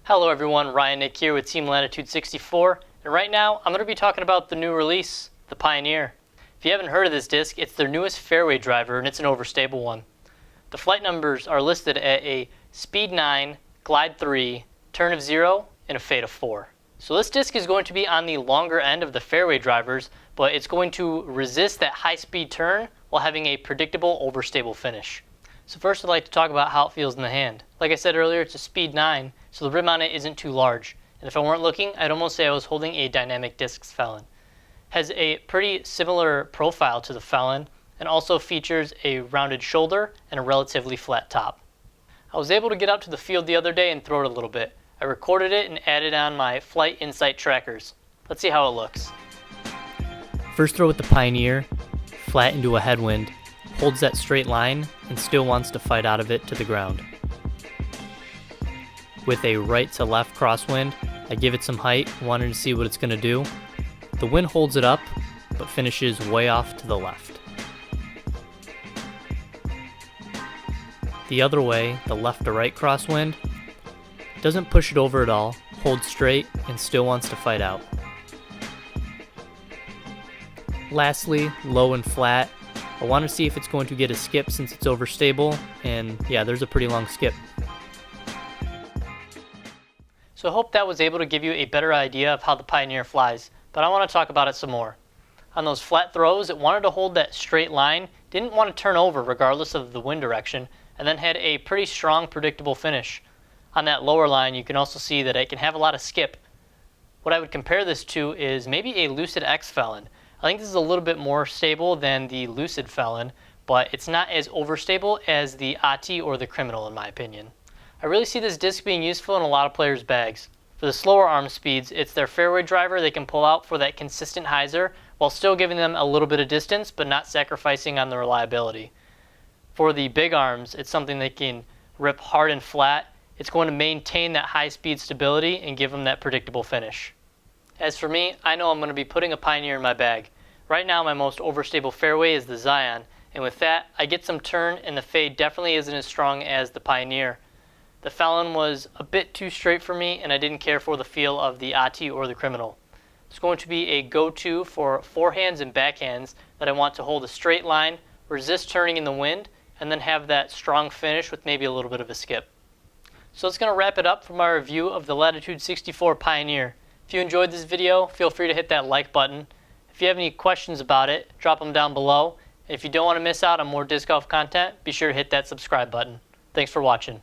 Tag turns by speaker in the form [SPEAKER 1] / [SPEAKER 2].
[SPEAKER 1] Hello everyone, Ryan Nick here with Team Latitude 64, and right now I'm going to be talking about the new release, the Pioneer. If you haven't heard of this disc, it's their newest fairway driver and it's an overstable one. The flight numbers are listed at a speed 9, glide 3, turn of 0, and a fade of 4. So this disc is going to be on the longer end of the fairway drivers, but it's going to resist that high speed turn while having a predictable overstable finish. So first I'd like to talk about how it feels in the hand. Like I said earlier, it's a speed 9, so the rim on it isn't too large. And if I weren't looking, I'd almost say I was holding a dynamic discs Felon. Has a pretty similar profile to the Felon, and also features a rounded shoulder and a relatively flat top. I was able to get out to the field the other day and throw it a little bit. I recorded it and added on my flight insight trackers. Let's see how it looks. First throw with the Pioneer, flat into a headwind, holds that straight line and still wants to fight out of it to the ground. With a right to left crosswind, I give it some height, wanting to see what it's going to do. The wind holds it up, but finishes way off to the left. The other way, the left to right crosswind, doesn't push it over at all, holds straight, and still wants to fight out. Lastly, low and flat, I want to see if it's going to get a skip since it's overstable, and yeah, there's a pretty long skip. So I hope that was able to give you a better idea of how the Pioneer flies, but I want to talk about it some more. On those flat throws, it wanted to hold that straight line, didn't want to turn over regardless of the wind direction, and then had a pretty strong, predictable finish. On that lower line, you can also see that it can have a lot of skip. What I would compare this to is maybe a Lucid X Felon. I think this is a little bit more stable than the Lucid Felon, but it's not as overstable as the ATI or the Criminal in my opinion. I really see this disc being useful in a lot of players' bags. For the slower arm speeds, it's their fairway driver they can pull out for that consistent hyzer while still giving them a little bit of distance but not sacrificing on the reliability. For the big arms, it's something they can rip hard and flat. It's going to maintain that high speed stability and give them that predictable finish. As for me, I know I'm going to be putting a Pioneer in my bag. Right now my most overstable fairway is the Zion, and with that I get some turn and the fade definitely isn't as strong as the Pioneer. The Felon was a bit too straight for me and I didn't care for the feel of the ATI or the Criminal. It's going to be a go-to for forehands and backhands that I want to hold a straight line, resist turning in the wind, and then have that strong finish with maybe a little bit of a skip. So that's going to wrap it up for my review of the Latitude 64 Pioneer. If you enjoyed this video, feel free to hit that like button. If you have any questions about it, drop them down below. And if you don't want to miss out on more disc golf content, be sure to hit that subscribe button. Thanks for watching.